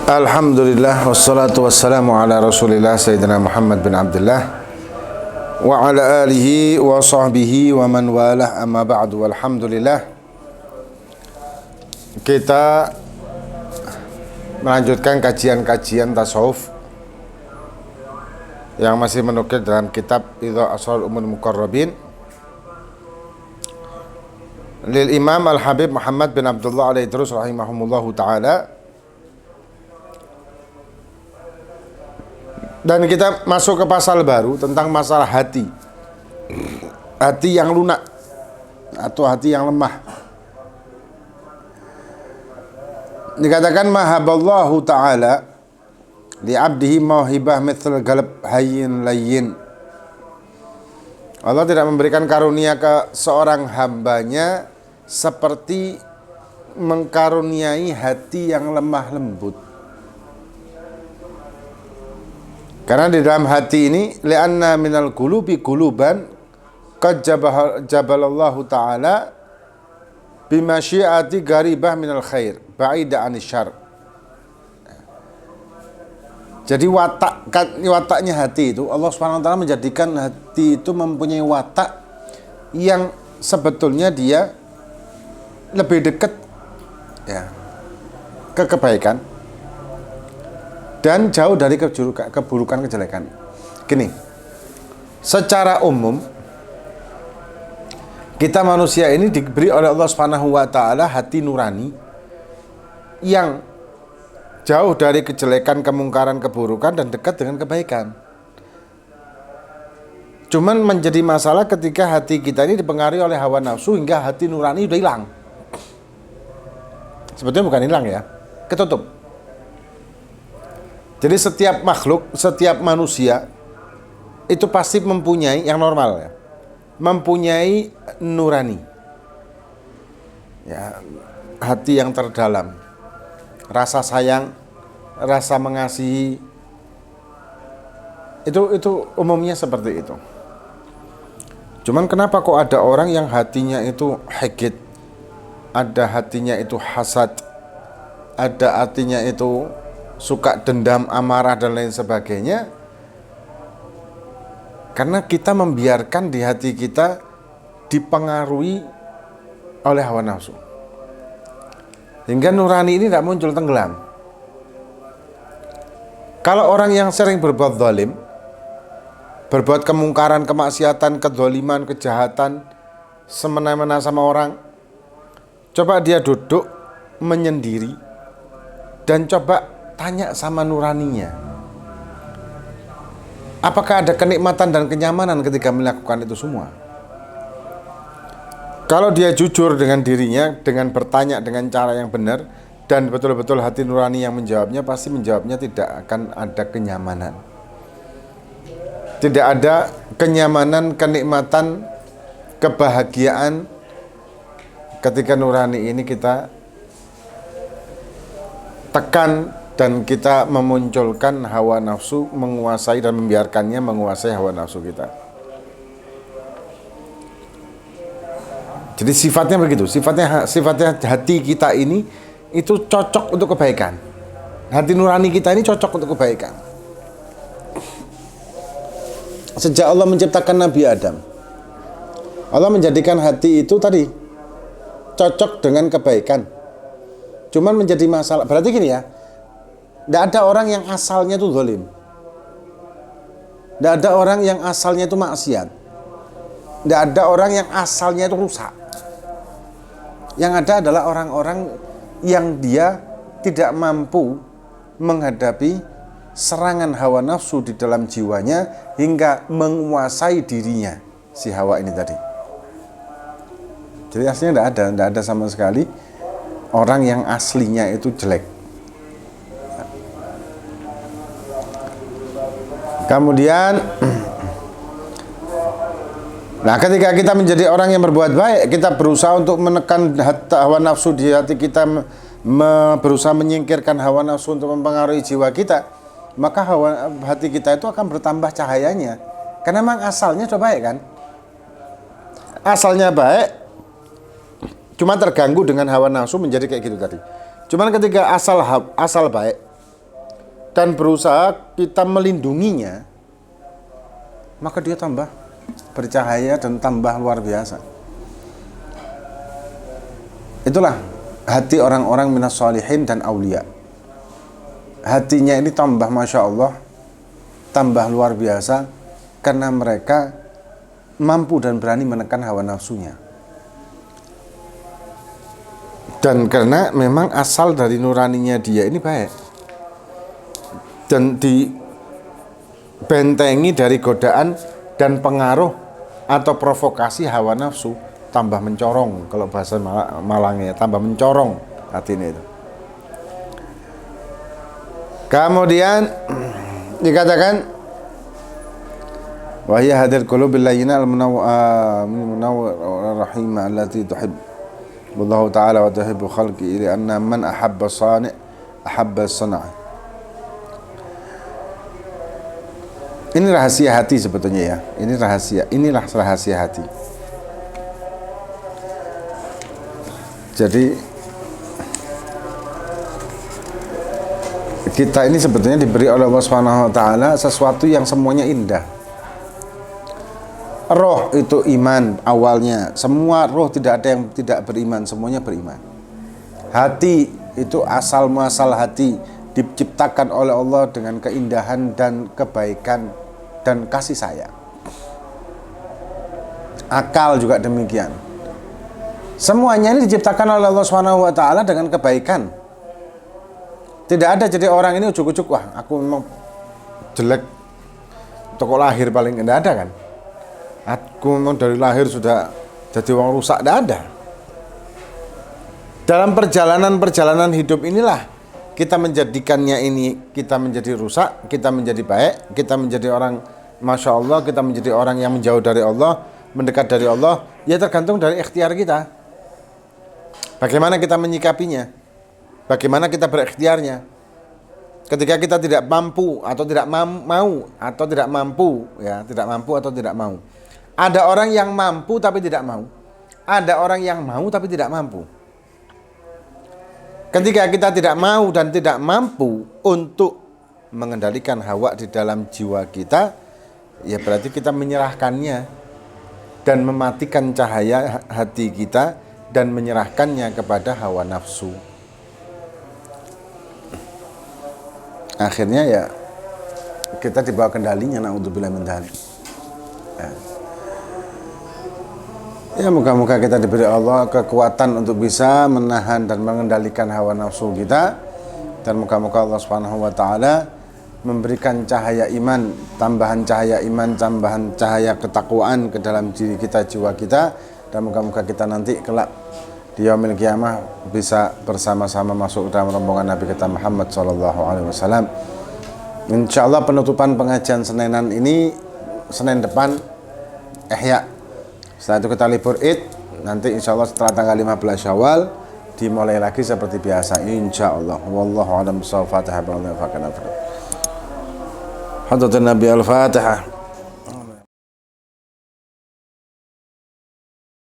Alhamdulillah wassalatu wassalamu ala Rasulillah Sayyidina Muhammad bin Abdullah wa ala alihi wa sahbihi wa man walah, amma ba'du. Alhamdulillah, kita melanjutkan kajian-kajian tasawuf yang masih menukil dalam kitab Idha Asrar Umul Muqarrabin lil Imam Al-Habib Muhammad bin Abdullah Al-Idrus rahimahumullahu ta'ala. Dan kita masuk ke pasal baru tentang masalah hati. Hati yang lunak atau hati yang lemah. Dikatakan mahaballahu ta'ala li'abdihi mauhibah mithl galab hayyin layyin. Allah tidak memberikan karunia ke seorang hambanya seperti mengkaruniai hati yang lemah lembut. Karena di dalam hati ini li'anna minal qulubi quluban qad jabalallahu ta'ala bimasyiati garibah minal khair ba'ida anis syarr. Jadi wataknya hati itu, Allah Subhanahu wa taala menjadikan hati itu mempunyai watak yang sebetulnya dia lebih dekat ya ke kebaikan dan jauh dari keburukan, kejelekan. Gini, secara umum kita manusia ini diberi oleh Allah Subhanahu wa taala hati nurani yang jauh dari kejelekan, kemungkaran, keburukan dan dekat dengan kebaikan. Cuman menjadi masalah ketika hati kita ini dipengaruhi oleh hawa nafsu hingga hati nurani udah hilang. Sebetulnya bukan hilang ya, ketutup. Jadi setiap makhluk, setiap manusia itu pasti mempunyai yang normal ya, mempunyai nurani ya, hati yang terdalam, rasa sayang, rasa mengasihi, itu umumnya seperti itu. Cuman kenapa kok ada orang yang hatinya itu hikid, ada hatinya itu hasad, ada hatinya itu suka dendam, amarah dan lain sebagainya? Karena kita membiarkan di hati kita dipengaruhi oleh hawa nafsu, hingga nurani ini tidak muncul, tenggelam. Kalau orang yang sering berbuat zalim, berbuat kemungkaran, kemaksiatan, kedzaliman, kejahatan, semena-mena sama orang, coba dia duduk menyendiri dan coba tanya sama nuraninya, apakah ada kenikmatan dan kenyamanan ketika melakukan itu semua? Kalau dia jujur dengan dirinya, dengan bertanya dengan cara yang benar, dan betul-betul hati nurani yang menjawabnya, pasti menjawabnya tidak akan ada kenyamanan. Tidak ada kenyamanan, kenikmatan, kebahagiaan ketika nurani ini kita tekan dan kita memunculkan hawa nafsu menguasai dan membiarkannya menguasai hawa nafsu kita. Jadi sifatnya begitu, sifatnya hati kita ini itu cocok untuk kebaikan. Hati nurani kita ini cocok untuk kebaikan. Sejak Allah menciptakan Nabi Adam, Allah menjadikan hati itu tadi cocok dengan kebaikan. Cuman menjadi masalah, berarti gini ya, tidak ada orang yang asalnya itu zalim, tidak ada orang yang asalnya itu maksiat, tidak ada orang yang asalnya itu rusak. Yang ada adalah orang-orang yang dia tidak mampu menghadapi serangan hawa nafsu di dalam jiwanya hingga menguasai dirinya, si hawa ini tadi. Jadi aslinya tidak ada sama sekali orang yang aslinya itu jelek. Kemudian, nah ketika kita menjadi orang yang berbuat baik, kita berusaha untuk menekan hawa nafsu di hati kita, berusaha menyingkirkan hawa nafsu untuk mempengaruhi jiwa kita, maka hati kita itu akan bertambah cahayanya. Karena memang asalnya sudah baik kan? Asalnya baik, cuma terganggu dengan hawa nafsu menjadi kayak gitu tadi. Cuman ketika asal baik, dan berusaha kita melindunginya, maka dia tambah bercahaya dan tambah luar biasa. Itulah hati orang-orang minas sholihin dan aulia. Hatinya ini tambah Masya Allah, tambah luar biasa, karena mereka mampu dan berani menekan hawa nafsunya. Dan karena memang asal dari nuraninya dia ini baik, dan dibentengi dari godaan dan pengaruh atau provokasi hawa nafsu, tambah mencorong. Kalau bahasa Malangnya, tambah mencorong hatinya itu. Kemudian dikatakan wa hiya hadil qulubil layyina al-munawwar rahimah allati tuhib wallahu ta'ala wa tuhibbu khalqi li anna man ahabba sani' ahabba sana'a. Ini rahasia hati sebetulnya ya. Inilah rahasia hati. Jadi kita ini sebetulnya diberi oleh Allah Subhanahu wa taala sesuatu yang semuanya indah. Roh itu iman awalnya. Semua roh, tidak ada yang tidak beriman, semuanya beriman. Hati itu asal muasal hati diciptakan oleh Allah dengan keindahan dan kebaikan dan kasih sayang. Akal juga demikian. Semuanya ini diciptakan oleh Allah Subhanahu wa taala dengan kebaikan. Tidak ada jadi orang ini ujuk-ujuk, wah aku memang jelek toko lahir paling, tidak ada kan. Aku memang dari lahir sudah jadi orang rusak, tidak ada. Dalam perjalanan hidup inilah kita menjadikannya ini, kita menjadi rusak, kita menjadi baik, kita menjadi orang Masya Allah, kita menjadi orang yang menjauh dari Allah, mendekat dari Allah. Ya tergantung dari ikhtiar kita. Bagaimana kita menyikapinya, bagaimana kita berikhtiarnya. Ketika kita tidak mampu atau tidak mau atau tidak mampu, ya, tidak mampu atau tidak mau. Ada orang yang mampu tapi tidak mau. Ada orang yang mau tapi tidak mampu. Ketika kita tidak mau dan tidak mampu untuk mengendalikan hawa di dalam jiwa kita, ya berarti kita menyerahkannya dan mematikan cahaya hati kita dan menyerahkannya kepada hawa nafsu. Akhirnya ya kita dibawa kendalinya, naudzubillah min dzalik. Ya moga-moga kita diberi Allah kekuatan untuk bisa menahan dan mengendalikan hawa nafsu kita, dan moga-moga Allah Subhanahu wa taala memberikan cahaya iman, tambahan cahaya ketakwaan ke dalam diri kita, jiwa kita, dan moga-moga kita nanti kelak di yaumil qiyamah bisa bersama-sama masuk dalam rombongan Nabi kita Muhammad sallallahu alaihi wasallam. Insyaallah penutupan pengajian Seninan ini Senin depan Ihya. Setelah itu kita libur Id, nanti insyaallah setelah tanggal 15 Syawal dimulai lagi seperti biasa insyaallah. Wallahu a'lam bishawab. Fatihah. Hadratin Nabi al-Fatihah.